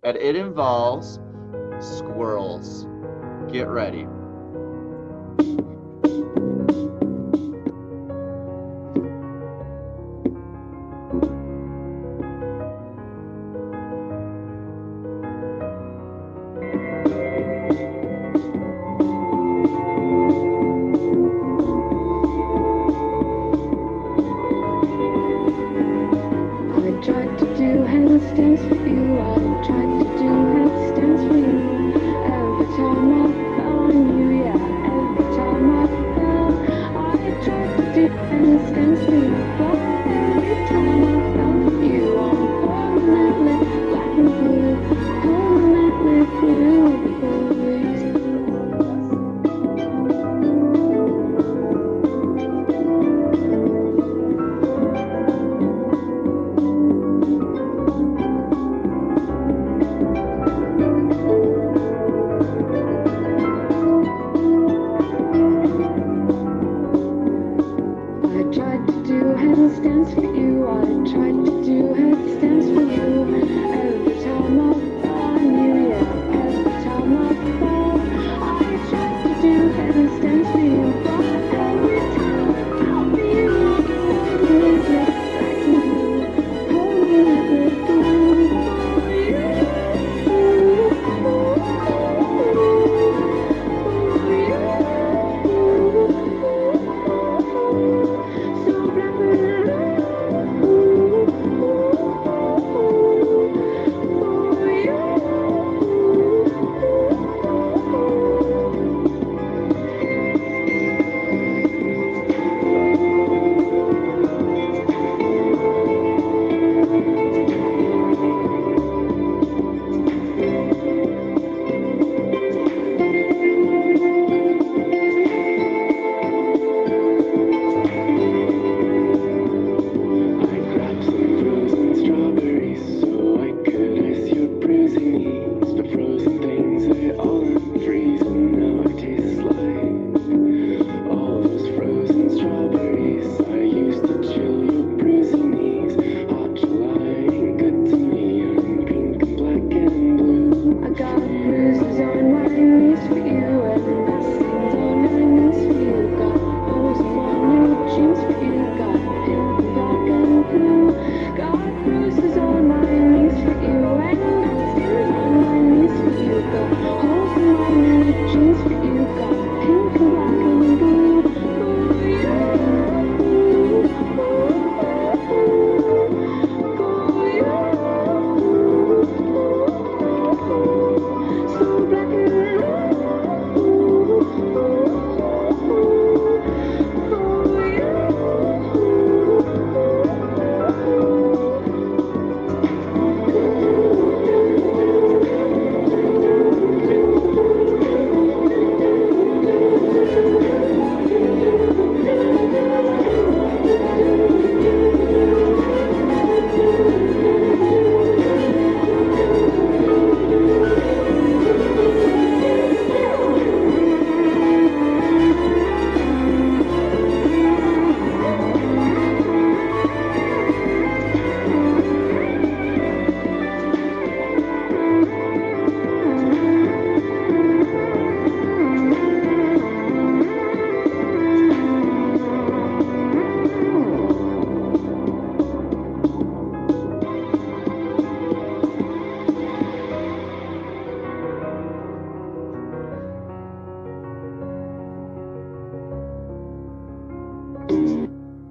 and it involves squirrels. Get ready.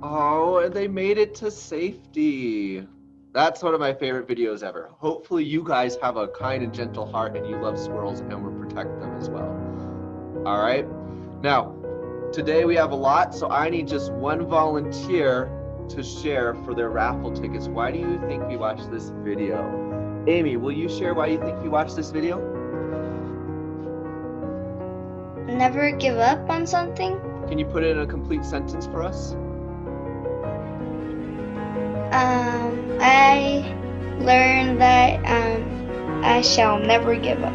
Oh, and they made it to safety. That's one of my favorite videos ever. Hopefully you guys have a kind and gentle heart and you love squirrels and will protect them as well. All right. Now, today we have a lot, so I need just one volunteer to share for their raffle tickets. Why do you think we watched this video? Amy, will you share why you think we watched this video? Never give up on something. Can you put it in a complete sentence for us? I learned that I shall never give up.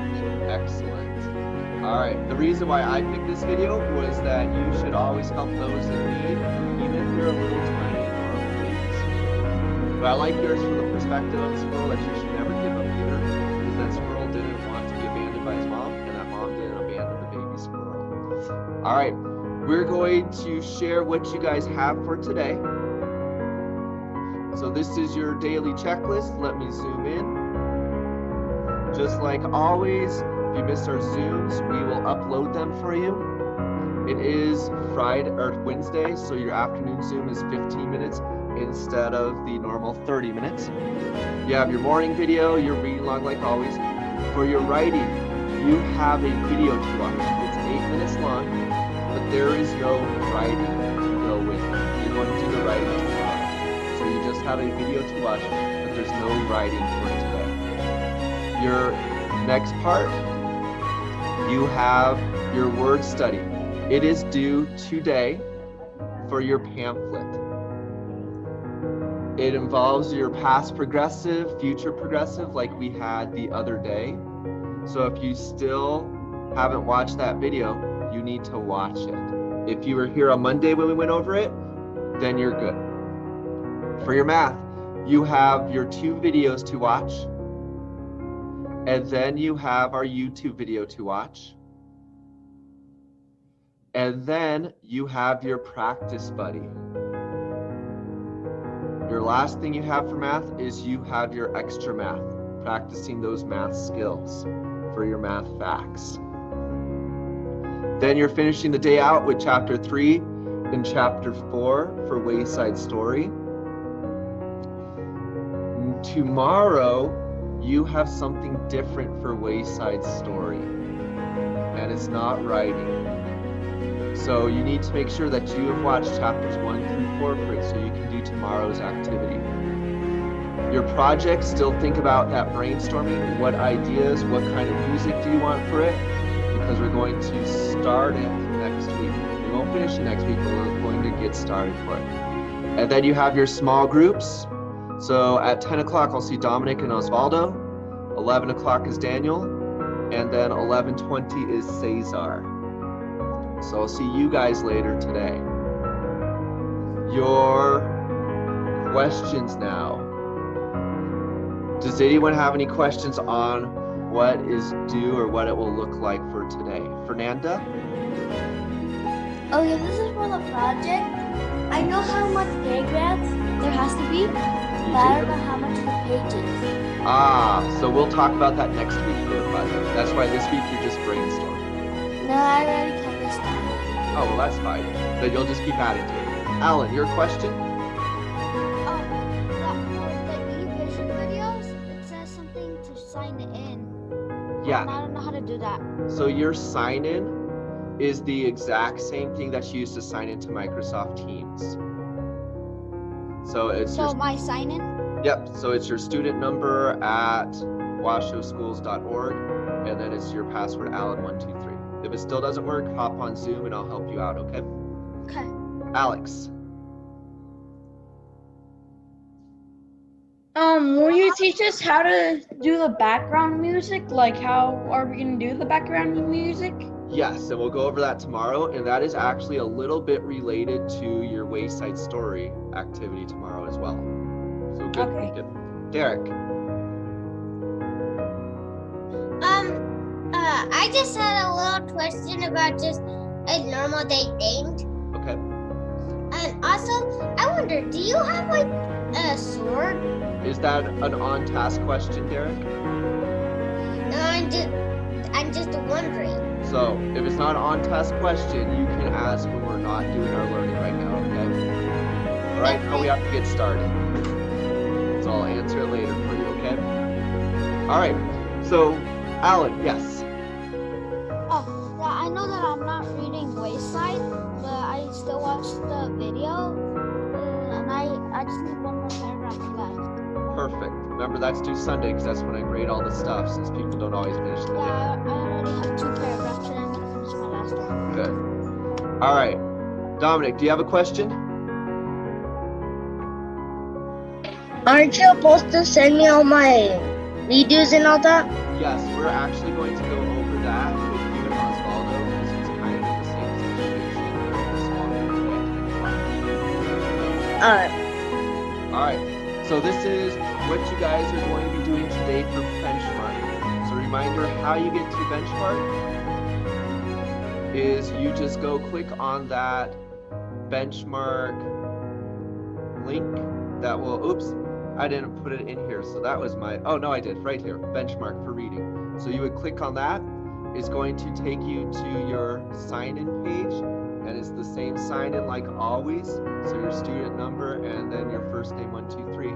Excellent. All right. The reason why I picked this video was that you should always help those in need, even if they're a little tiny or a please. But I like yours from the perspective of the squirrel that you should never give up either, because that's All right, we're going to share what you guys have for today. So this is your daily checklist. Let me zoom in. Just like always, if you miss our Zooms, we will upload them for you. It is Friday or Wednesday, so your afternoon Zoom is 15 minutes instead of the normal 30 minutes. You have your morning video, your reading log like always. For your writing, you have a video to watch. It's 8 minutes long, but there is no writing to go with it. You're going to do the writing tomorrow. So you just have a video to watch, but there's no writing for today. Your next part, you have your word study. It is due today for your pamphlet. It involves your past progressive, future progressive, like we had the other day. So if you still haven't watched that video, you need to watch it. If you were here on Monday when we went over it, then you're good. For your math, you have your 2 videos to watch, and then you have our YouTube video to watch. And then you have your practice buddy. Your last thing you have for math is you have your extra math, practicing those math skills for your math facts. Then you're finishing the day out with chapter 3 and chapter 4 for Wayside Story. Tomorrow, you have something different for Wayside Story, and it's not writing. So you need to make sure that you have watched chapters 1 through 4 for it so you can do tomorrow's activity. Your project, still think about that brainstorming. What ideas, what kind of music do you want for it? Because we're going to start it next week. We won't finish it next week, but we're going to get started for it. And then you have your small groups. So at 10 o'clock, I'll see Dominic and Osvaldo. 11 o'clock is Daniel. And then 11:20 is Cesar. So I'll see you guys later today. Your questions now. Does anyone have any questions on what is due or what it will look like for today? Fernanda? Okay, this is for the project. I know how much paragraphs there has to be, but I don't know how much the pages. So we'll talk about that next week for the project. That's why this week you're just brainstorming. No, I already covered stuff. Oh, well, that's fine. Then you'll just keep adding to it. Alan, your question? Oh, for the e-vision videos, it says something to sign in. Yeah. And I don't know how to do that. So your sign-in is the exact same thing that's used to sign into Microsoft Teams. So it's So my sign in? Yep, so it's your student number at washoschools.org, and then it's your password, Alan123. If it still doesn't work, hop on Zoom and I'll help you out, okay? Okay. Alex. Will you teach us how to do the background music? Like, how are we gonna do the background music? Yes, and we'll go over that tomorrow, and that is actually a little bit related to your Wayside Story activity tomorrow as well. So good. Okay. Good. Derek. I just had a little question about just a normal day themed. Okay. And also, I wonder, do you have like a sword? Is that an on-task question, Derek? No, I'm just wondering. So, if it's not an on-task question, you can ask when we're not doing our learning right now, okay? All right, now we have to get started. So I'll answer it later for you, okay? All right, so Alan, yes. Oh, yeah, I know that I'm not reading Wayside, but I still watched the video, and I just need one more paragraph left. Perfect. Remember, that's due Sunday because that's when I grade all the stuff since people don't always finish the day. Yeah, I already have 2 paragraphs, and I'm gonna finish my last one. Good. All right. Dominic, do you have a question? Aren't you supposed to send me all my videos and all that? Yes, we're actually going to go over that with you and Osvaldo because he's kind of in the same situation where the small group can't Alright. All right. So this is what you guys are going to be doing today for benchmark. So reminder how you get to benchmark is you just go click on that benchmark link that will, oops, I didn't put it in here. So that was my, oh no, I did, right here, benchmark for reading. So you would click on that. It's going to take you to your sign-in page, and it's the same sign-in like always. So your student number and then your first name, 1, 2, 3.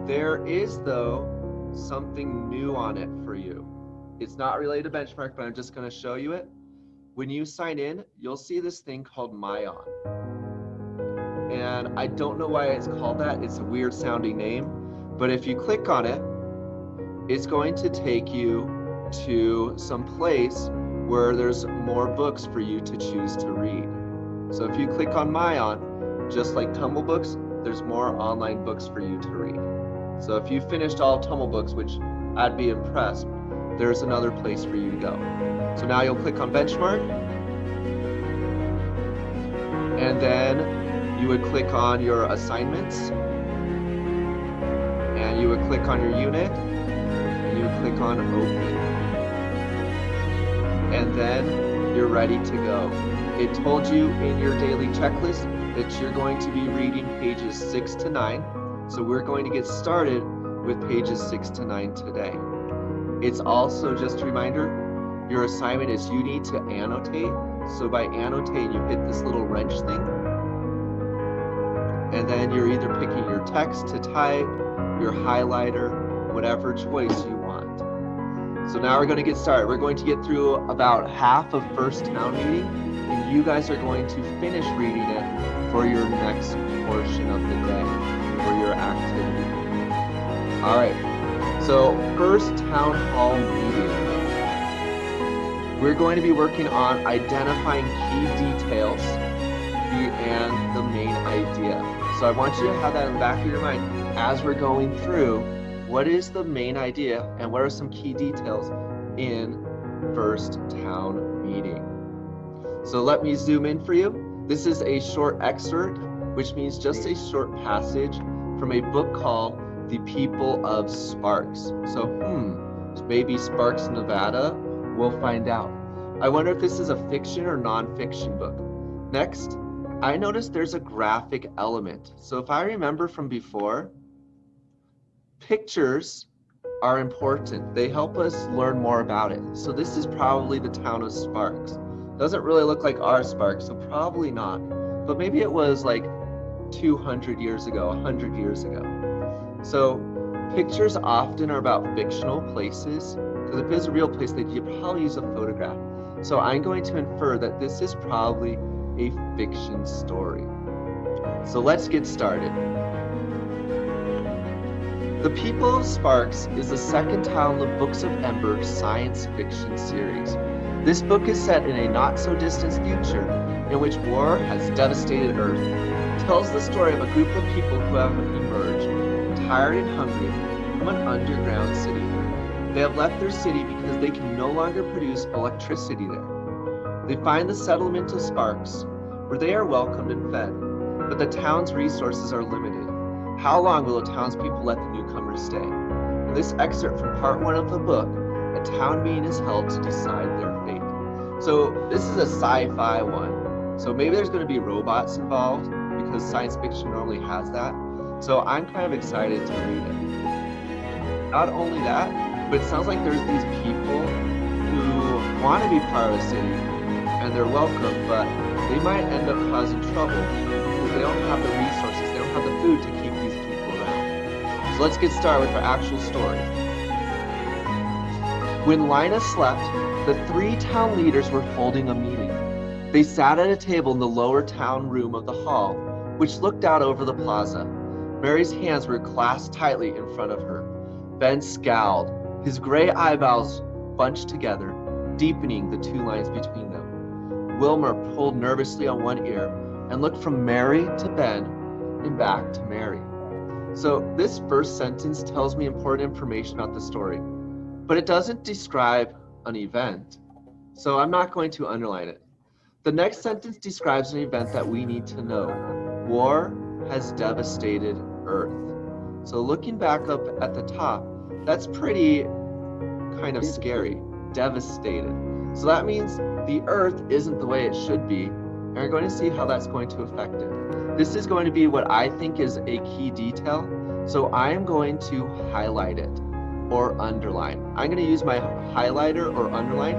There is though something new on it for you. It's not related to benchmark, but I'm just going to show you it. When you sign in, you'll see this thing called Myon. And I don't know why it's called that. It's a weird sounding name. But if you click on it, it's going to take you to some place where there's more books for you to choose to read. So if you click on Myon, just like Tumble Books, there's more online books for you to read. So if you finished all Tumble Books, which I'd be impressed, there's another place for you to go. So now you'll click on benchmark, and then you would click on your assignments, and you would click on your unit, and you would click on open. And then you're ready to go. It told you in your daily checklist that you're going to be reading pages 6 to 9. So we're going to get started with pages 6 to 9 today. It's also just a reminder, your assignment is you need to annotate. So by annotate, you hit this little wrench thing. And then you're either picking your text to type, your highlighter, whatever choice you want. So now we're going to get started. We're going to get through about half of First Town Meeting, and you guys are going to finish reading it for your next portion of the day, for your activity. All right, so First Town Hall Meeting. We're going to be working on identifying key details and the main idea. So I want you to have that in the back of your mind as we're going through. What is the main idea and what are some key details in First Town Meeting? So let me zoom in for you. This is a short excerpt, which means just a short passage from a book called The People of Sparks. So, maybe Sparks, Nevada? We'll find out. I wonder if this is a fiction or non-fiction book. Next, I noticed there's a graphic element. So if I remember from before, pictures are important. They help us learn more about it. So this is probably the town of Sparks. Doesn't really look like our Sparks, so probably not. But maybe it was like 200 years ago, 100 years ago. So pictures often are about fictional places, because if it's a real place, you'd probably use a photograph. So I'm going to infer that this is probably a fiction story. So let's get started. The People of Sparks is the second title in the Books of Ember science fiction series. This book is set in a not-so-distant future in which war has devastated Earth. It tells the story of a group of people who have emerged, tired and hungry, from an underground city. They have left their city because they can no longer produce electricity there. They find the settlement of Sparks, where they are welcomed and fed, but the town's resources are limited. How long will the townspeople let the newcomers stay? In this excerpt from part 1 of the book, a town meeting is held to decide their fate. So this is a sci-fi one. So maybe there's going to be robots involved, because science fiction normally has that. So I'm kind of excited to read it. Not only that, but it sounds like there's these people who want to be part of the city, and they're welcome, but they might end up causing trouble because they don't have the resources, they don't have the food to keep these people around. So let's get started with our actual story. When Lina slept, the 3 town leaders were holding a meeting. They sat at a table in the lower town room of the hall, which looked out over the plaza. Mary's hands were clasped tightly in front of her. Ben scowled, his gray eyebrows bunched together, deepening the 2 lines between them. Wilmer pulled nervously on one ear and looked from Mary to Ben and back to Mary. So this first sentence tells me important information about the story, but it doesn't describe an event. So I'm not going to underline it. The next sentence describes an event that we need to know. War has devastated Earth. So looking back up at the top, that's pretty kind of scary. Devastated. So that means the earth isn't the way it should be, and we're going to see how that's going to affect it. This is going to be what I think is a key detail, so I am going to highlight it or underline. I'm going to use my highlighter or underline.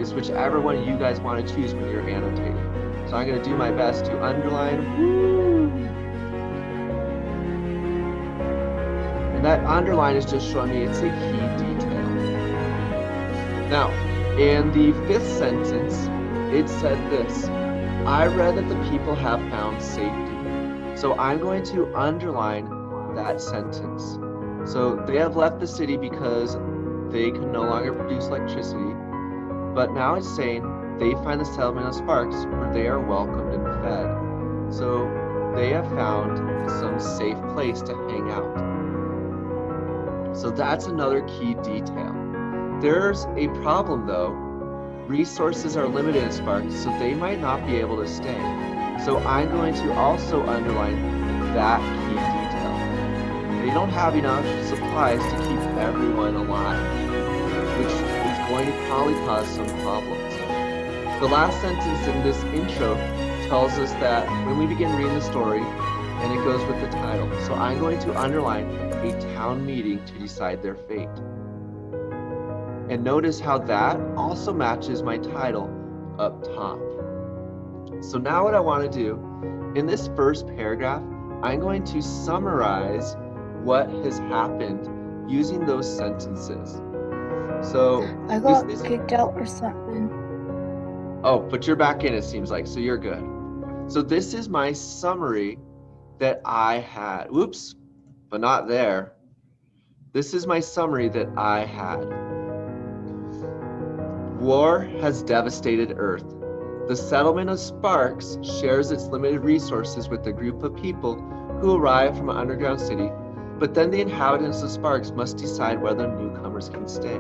It's whichever one you guys want to choose when you're annotating. So I'm going to do my best to underline. And that underline is just showing me it's a key detail. Now, in the 5th sentence, it said this: I read that the people have found safety. So I'm going to underline that sentence. So they have left the city because they can no longer produce electricity. But now it's saying they find the settlement of Sparks where they are welcomed and fed. So they have found some safe place to hang out. So that's another key detail. There's a problem though. Resources are limited in Sparks, so they might not be able to stay. So I'm going to also underline that key detail. They don't have enough supplies to keep everyone alive, which is going to probably cause some problems. The last sentence in this intro tells us that when we begin reading the story, and it goes with the title. So I'm going to underline a town meeting to decide their fate. And notice how that also matches my title up top. So now what I want to do, in this first paragraph, I'm going to summarize what has happened using those sentences. So I got kicked out or something. Oh, but you're back in, it seems like, so you're good. So this is my summary that I had. Whoops, but not there. This is my summary that I had. War has devastated Earth. The settlement of Sparks shares its limited resources with a group of people who arrive from an underground city, but then the inhabitants of Sparks must decide whether newcomers can stay.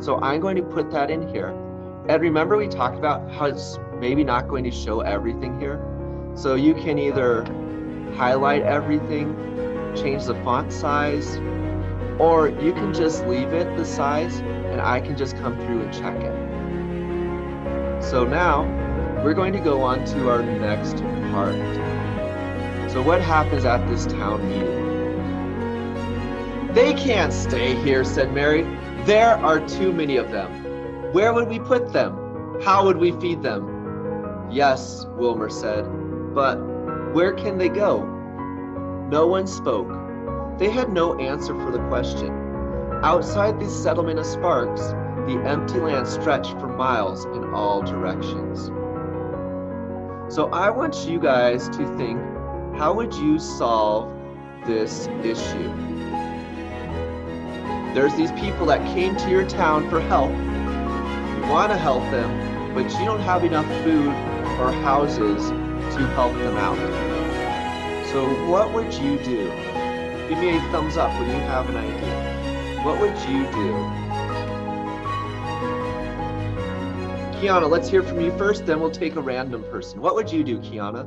So I'm going to put that in here. And remember we talked about how it's maybe not going to show everything here. So you can either highlight everything, change the font size, or you can just leave it the size and I can just come through and check it. So now we're going to go on to our next part. So what happens at this town meeting? They can't stay here, said Mary. There are too many of them. Where would we put them? How would we feed them? Yes, Wilmer said, but where can they go? No one spoke. They had no answer for the question. Outside the settlement of Sparks, the empty land stretched for miles in all directions. So I want you guys to think, how would you solve this issue? There's these people that came to your town for help. You want to help them, but you don't have enough food or houses to help them out. So what would you do? Give me a thumbs up when you have an idea. What would you do? Kiana, let's hear from you first, then we'll take a random person. What would you do, Kiana?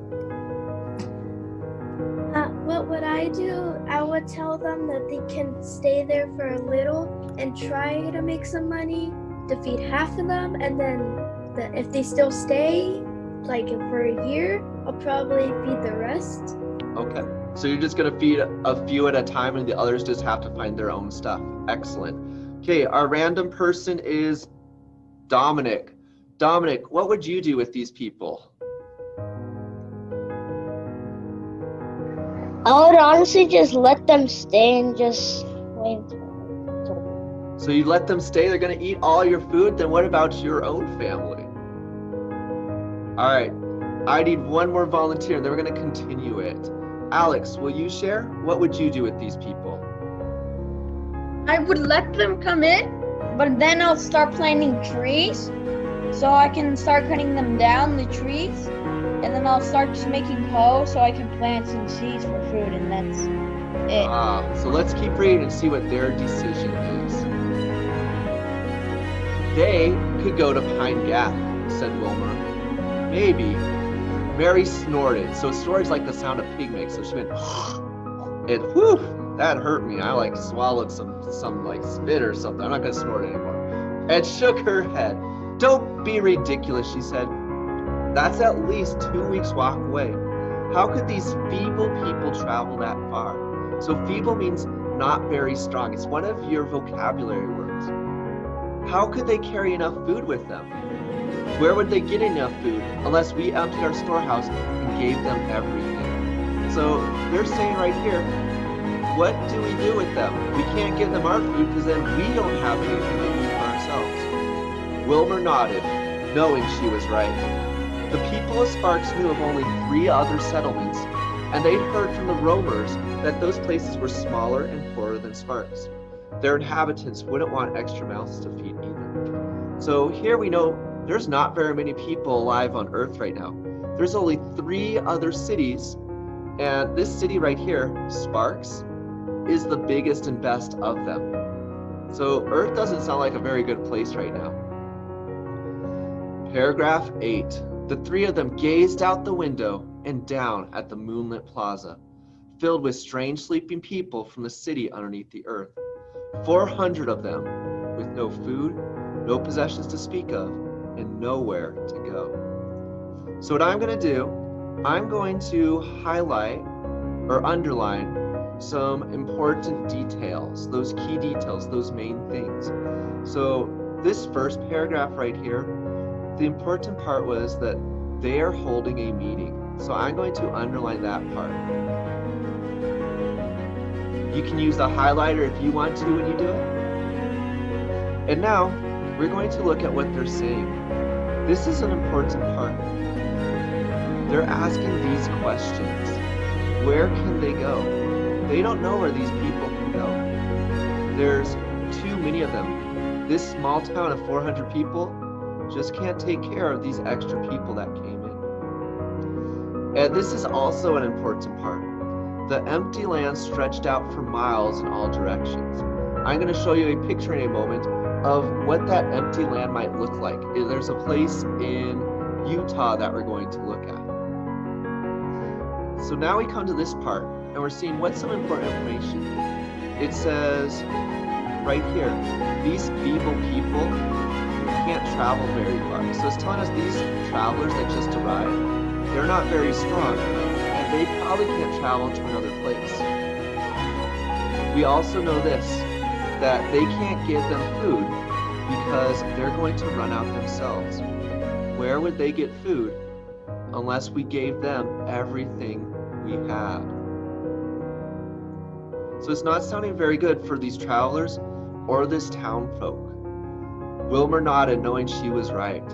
What would I do? I would tell them that they can stay there for a little and try to make some money to feed half of them, and then if they still stay, like for a year, I'll probably feed the rest. Okay, so you're just gonna feed a few at a time and the others just have to find their own stuff. Excellent. Okay, our random person is Dominic. Dominic, what would you do with these people? I would honestly just let them stay and just wait. So you let them stay, they're gonna eat all your food, then what about your own family? All right, I need one more volunteer and then we're gonna continue it. Alex, will you share? What would you do with these people? I would let them come in, but then I'll start planting trees so I can start cutting them down, the trees, and then I'll start just making hoe so I can plant some seeds for food, and that's it. So let's keep reading and see what their decision is. They could go to Pine Gap, said Wilmer. Maybe. Mary snorted. So snort's like the sound a pig makes. So she went, and whew, that hurt me. I like swallowed some like spit or something. I'm not gonna snort anymore. And shook her head. Don't be ridiculous, she said. That's at least 2 weeks' walk away. How could these feeble people travel that far? So feeble means not very strong. It's one of your vocabulary words. How could they carry enough food with them? Where would they get enough food unless we emptied our storehouse and gave them everything? So they're saying right here, what do we do with them? We can't give them our food because then we don't have anything to eat for ourselves. Wilmer nodded, knowing she was right. The people of Sparks knew of only 3 other settlements, and they'd heard from the roamers that those places were smaller and poorer than Sparks. Their inhabitants wouldn't want extra mouths to feed either. So here we know there's not very many people alive on Earth right now. There's only 3 other cities, and this city right here, Sparks, is the biggest and best of them. So Earth doesn't sound like a very good place right now. Paragraph 8. The 3 of them gazed out the window and down at the moonlit plaza, filled with strange sleeping people from the city underneath the earth. 400 of them, with no food, no possessions to speak of, and nowhere to go. So what I'm going to do, I'm going to highlight or underline some important details, those key details, those main things. So this first paragraph right here, the important part was that they are holding a meeting. So I'm going to underline that part. You can use the highlighter if you want to when you do it. And now we're going to look at what they're saying. This is an important part. They're asking these questions. Where can they go? They don't know where these people can go. There's too many of them. This small town of 400 people just can't take care of these extra people that came in. And this is also an important part. The empty land stretched out for miles in all directions. I'm going to show you a picture in a moment of what that empty land might look like. There's a place in Utah that we're going to look at. So now we come to this part, and we're seeing what's some important information. It says right here, these feeble people can't travel very far. So it's telling us these travelers that just arrived, they're not very strong, and they probably can't travel to another place. We also know this, that they can't give them food because they're going to run out themselves. Where would they get food unless we gave them everything we had? So it's not sounding very good for these travelers or this town folk. Wilmer nodded, knowing she was right.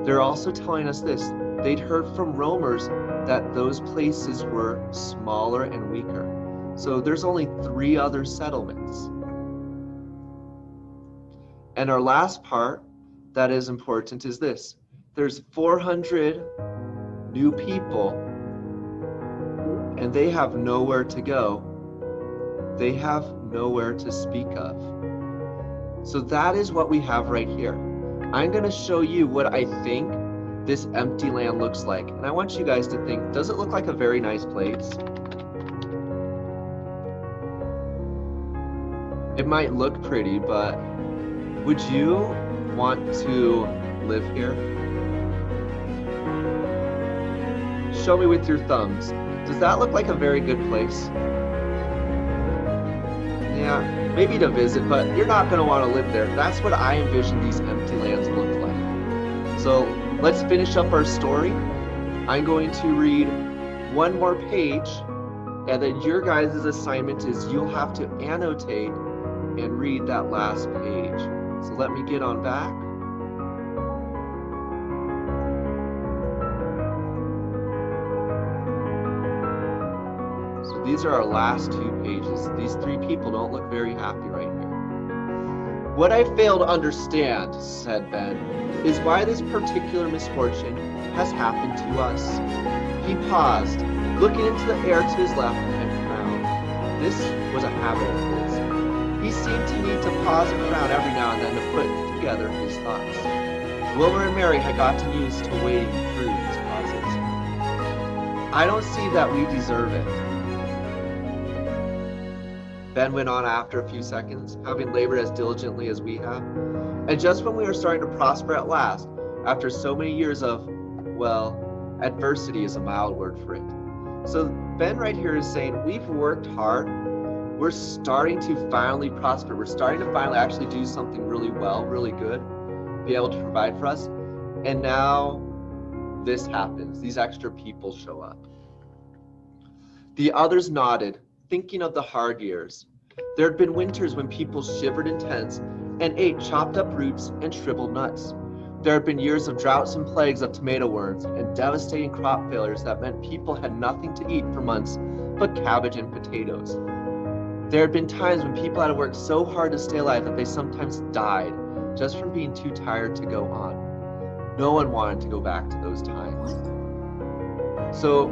They're also telling us this. They'd heard from roamers that those places were smaller and weaker. So there's only 3 other settlements. And our last part that is important is this. There's 400 new people, and they have nowhere to go. They have nowhere to speak of. So that is what we have right here. I'm going to show you what I think this empty land looks like. And I want you guys to think, does it look like a very nice place? It might look pretty, but would you want to live here? Show me with your thumbs. Does that look like a very good place? Yeah, maybe to visit, but you're not going to want to live there. That's what I envision these empty lands look like. So let's finish up our story. I'm going to read one more page, and then your guys' assignment is you'll have to annotate and read that last page. So let me get on back. So these are our last 2 pages. These 3 people don't look very happy right here. What I fail to understand, said Ben, is why this particular misfortune has happened to us. He paused, looking into the air to his left and frowned. This was a habit of his. He seemed to need to pause and frown every now and then to put together his thoughts. Wilmer and Mary had gotten used to wading through these pauses. I don't see that we deserve it. Ben went on after a few seconds, having labored as diligently as we have. And just when we were starting to prosper at last, after so many years of, well, adversity is a mild word for it. So Ben right here is saying, we've worked hard. We're starting to finally prosper. We're starting to finally actually do something really well, really good, be able to provide for us. And now this happens. These extra people show up. The others nodded, thinking of the hard years. There had been winters when people shivered in tents and ate chopped up roots and shriveled nuts. There had been years of droughts and plagues of tomato worms and devastating crop failures that meant people had nothing to eat for months but cabbage and potatoes. There had been times when people had to work so hard to stay alive that they sometimes died just from being too tired to go on. No one wanted to go back to those times. So,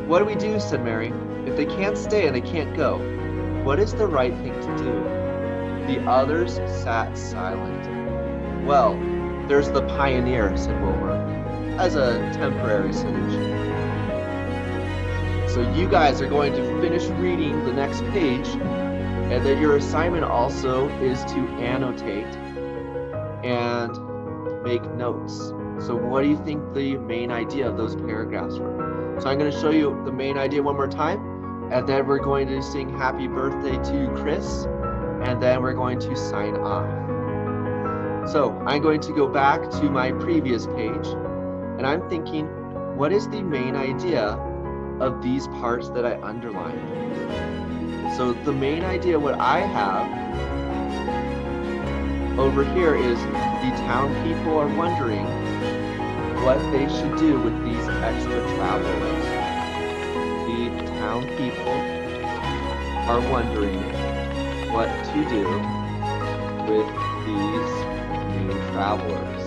what do we do, said Mary, if they can't stay and they can't go? What is the right thing to do? The others sat silent. Well, there's the pioneer, said Wilbur, as a temporary solution. So you guys are going to finish reading the next page, and then your assignment also is to annotate and make notes. So what do you think the main idea of those paragraphs were? So I'm going to show you the main idea one more time, and then we're going to sing happy birthday to Chris, and then we're going to sign off. So I'm going to go back to my previous page, and I'm thinking, what is the main idea of these parts that I underlined? So the main idea, what I have over here is the town people are wondering what they should do with these extra travelers. The town people are wondering what to do with these new travelers.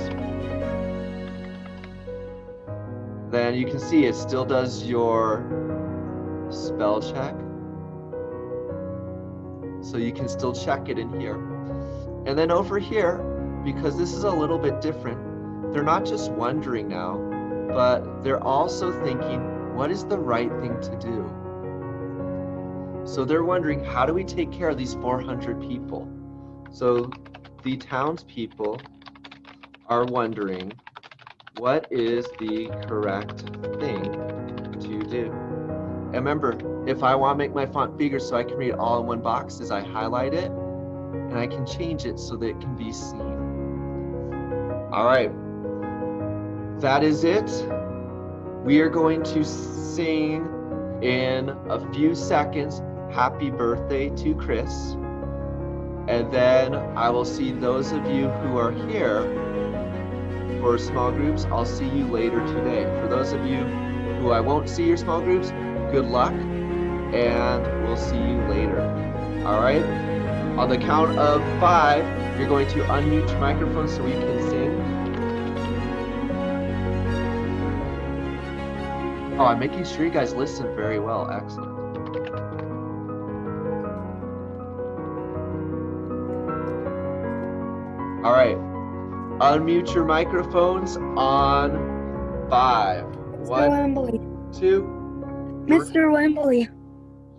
Then you can see it still does your spell check. So you can still check it in here. And then over here, because this is a little bit different, they're not just wondering now, but they're also thinking, what is the right thing to do? So they're wondering, how do we take care of these 400 people? So the townspeople are wondering, what is the correct thing to do? And remember, if I want to make my font bigger so I can read it all in one box, is I highlight it and I can change it so that it can be seen. All right, that is it. We are going to sing in a few seconds, happy birthday to Chris. And then I will see those of you who are here for small groups. I'll see you later today. For those of you who I won't see your small groups, good luck, and we'll see you later. All right? On the count of 5, you're going to unmute your microphone so we can sing. Oh, I'm making sure you guys listen very well. Excellent. All right. Unmute your microphones on 5. Mr. 1, Wembley. 2. Mr. Wembley.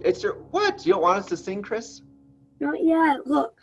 It's your what? You don't want us to sing, Chris? Not yet. Look.